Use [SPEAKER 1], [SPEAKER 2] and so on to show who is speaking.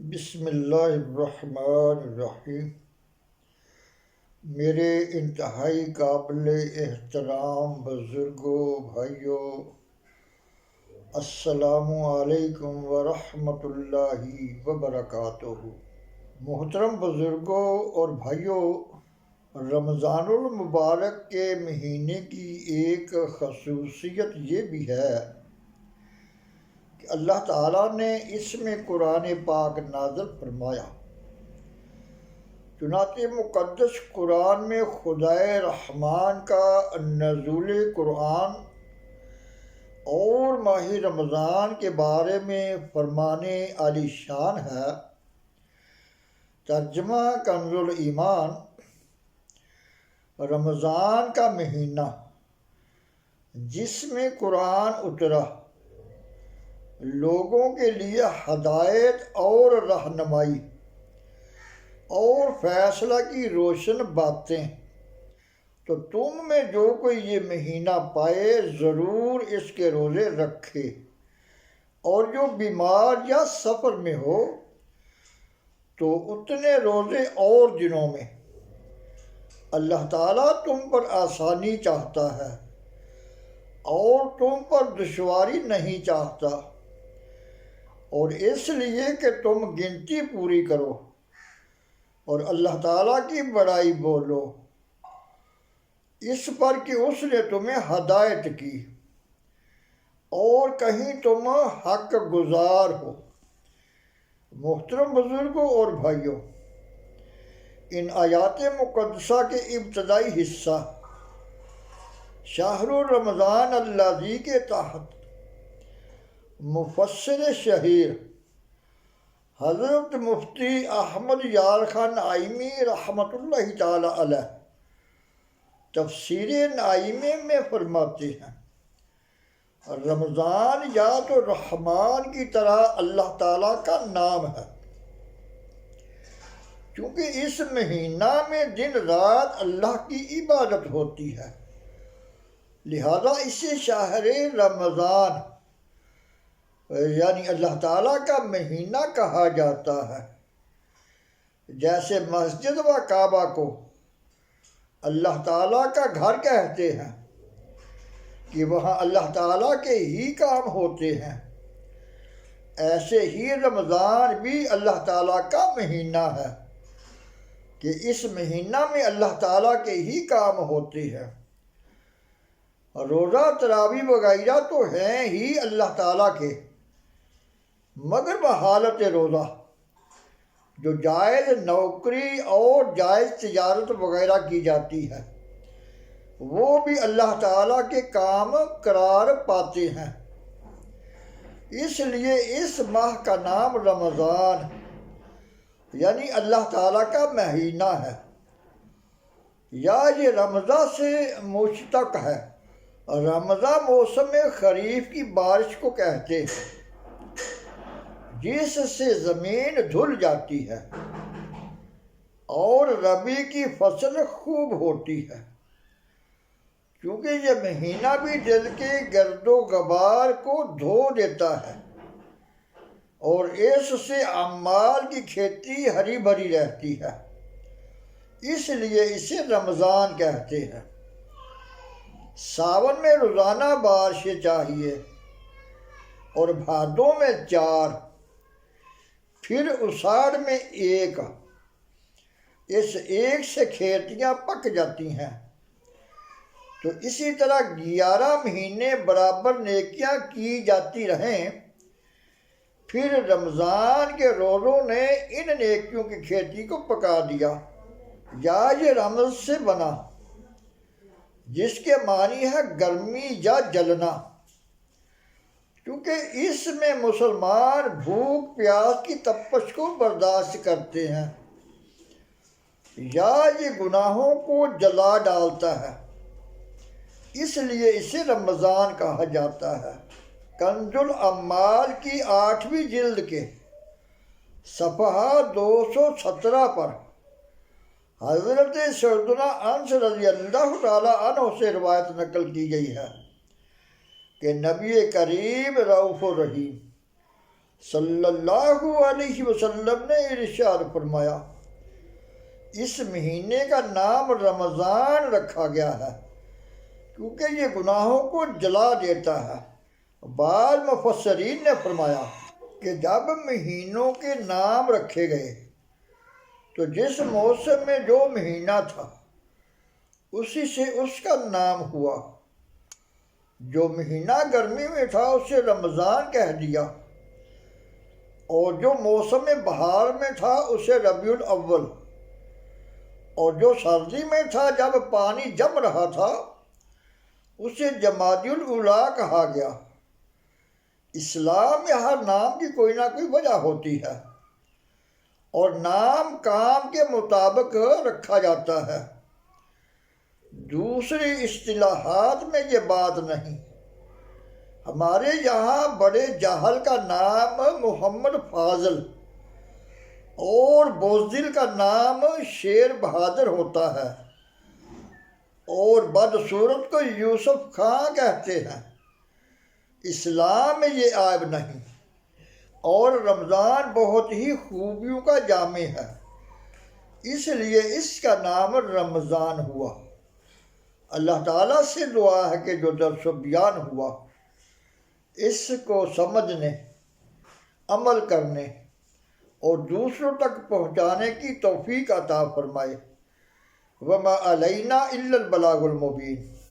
[SPEAKER 1] بسم اللہ الرحمن الرحیم۔ میرے انتہائی قابل احترام بزرگوں، بھائیوں، السلام علیکم ورحمۃ اللہ وبرکاتہ۔ محترم بزرگوں اور بھائیوں، رمضان المبارک کے مہینے کی ایک خصوصیت یہ بھی ہے کہ اللہ تعالیٰ نے اس میں قرآن پاک نازل فرمایا۔ چنانچہ مقدس قرآن میں خدائے رحمان کا نزول قرآن اور ماہ رمضان کے بارے میں فرمان عالی شان ہے۔ ترجمہ کنز الایمان۔ رمضان کا مہینہ جس میں قرآن اترا، لوگوں کے لیے ہدایت اور رہنمائی اور فیصلہ کی روشن باتیں، تو تم میں جو کوئی یہ مہینہ پائے ضرور اس کے روزے رکھے، اور جو بیمار یا سفر میں ہو تو اتنے روزے اور دنوں میں۔ اللہ تعالیٰ تم پر آسانی چاہتا ہے اور تم پر دشواری نہیں چاہتا، اور اس لیے کہ تم گنتی پوری کرو اور اللہ تعالیٰ کی بڑائی بولو، اس پر کہ اس نے تمہیں ہدایت کی اور کہیں تم حق گزار ہو۔ محترم بزرگوں اور بھائیوں، ان آیات مقدسہ کے ابتدائی حصہ شہر رمضان الذی کے تحت مفسر شہیر حضرت مفتی احمد یار خان نعیمی رحمۃ اللہ تعالی علیہ تفسیر نعیمی میں فرماتے ہیں، رمضان یا تو رحمان کی طرح اللہ تعالیٰ کا نام ہے، کیونکہ اس مہینہ میں دن رات اللہ کی عبادت ہوتی ہے، لہذا اسے شہر رمضان یعنی اللہ تعالیٰ کا مہینہ کہا جاتا ہے۔ جیسے مسجد و کعبہ کو اللہ تعالیٰ کا گھر کہتے ہیں کہ وہاں اللہ تعالیٰ کے ہی کام ہوتے ہیں، ایسے ہی رمضان بھی اللہ تعالیٰ کا مہینہ ہے کہ اس مہینہ میں اللہ تعالیٰ کے ہی کام ہوتے ہیں۔ روزہ، تراویح وغیرہ تو ہیں ہی اللہ تعالیٰ کے، مگر بحالت روزہ جو جائز نوکری اور جائز تجارت وغیرہ کی جاتی ہے، وہ بھی اللہ تعالیٰ کے کام قرار پاتے ہیں۔ اس لیے اس ماہ کا نام رمضان یعنی اللہ تعالیٰ کا مہینہ ہے، یا یہ رمضہ سے مشتق ہے۔ رمضہ موسم خریف کی بارش کو کہتے ہیں جس سے زمین دھل جاتی ہے اور ربیع کی فصل خوب ہوتی ہے، کیونکہ یہ مہینہ بھی دل کے گرد و غبار کو دھو دیتا ہے اور اس سے اعمال کی کھیتی ہری بھری رہتی ہے، اس لیے اسے رمضان کہتے ہیں۔ ساون میں روزانہ بارشیں چاہیے اور بھادوں میں 4، پھر اساڑھ میں 1۔ اس 1 سے کھیتیاں پک جاتی ہیں، تو اسی طرح 11 مہینے برابر نیکیاں کی جاتی رہیں، پھر رمضان کے روزوں نے ان نیکیوں کی کھیتی کو پکا دیا، یا یہ رمض سے بنا جس کے معنی ہے گرمی یا جلنا، کیونکہ اس میں مسلمان بھوک پیاس کی تپش کو برداشت کرتے ہیں، یا یہ گناہوں کو جلا ڈالتا ہے، اس لیے اسے رمضان کہا جاتا ہے۔ کنز الاعمال کی 8ویں جلد کے صفحہ 217 پر حضرت سیدنا انس رضی اللہ تعالیٰ عنہ سے روایت نقل کی گئی ہے کہ نبی کریم رؤوف الرحیم صلی اللہ علیہ وسلم نے ارشاد فرمایا، اس مہینے کا نام رمضان رکھا گیا ہے کیونکہ یہ گناہوں کو جلا دیتا ہے۔ بعض مفسرین نے فرمایا کہ جب مہینوں کے نام رکھے گئے تو جس موسم میں جو مہینہ تھا اسی سے اس کا نام ہوا۔ جو مہینہ گرمی میں تھا اسے رمضان کہہ دیا، اور جو موسم بہار میں تھا اسے ربیع الاول، اور جو سردی میں تھا جب پانی جم رہا تھا اسے جمادی الاولیٰ کہا گیا۔ اسلام میں ہر نام کی کوئی نہ کوئی وجہ ہوتی ہے، اور نام کام کے مطابق رکھا جاتا ہے۔ دوسری اصطلاحات میں یہ بات نہیں۔ ہمارے یہاں بڑے جاہل کا نام محمد فاضل اور بزدل کا نام شیر بہادر ہوتا ہے، اور بدصورت کو یوسف خان کہتے ہیں۔ اسلام میں یہ عیب نہیں، اور رمضان بہت ہی خوبیوں کا جامع ہے، اس لیے اس کا نام رمضان ہوا۔ اللہ تعالیٰ سے دعا ہے کہ جو درس و بیان ہوا اس کو سمجھنے، عمل کرنے اور دوسروں تک پہنچانے کی توفیق عطا فرمائے۔ وما علینا الا البلاغ المبین۔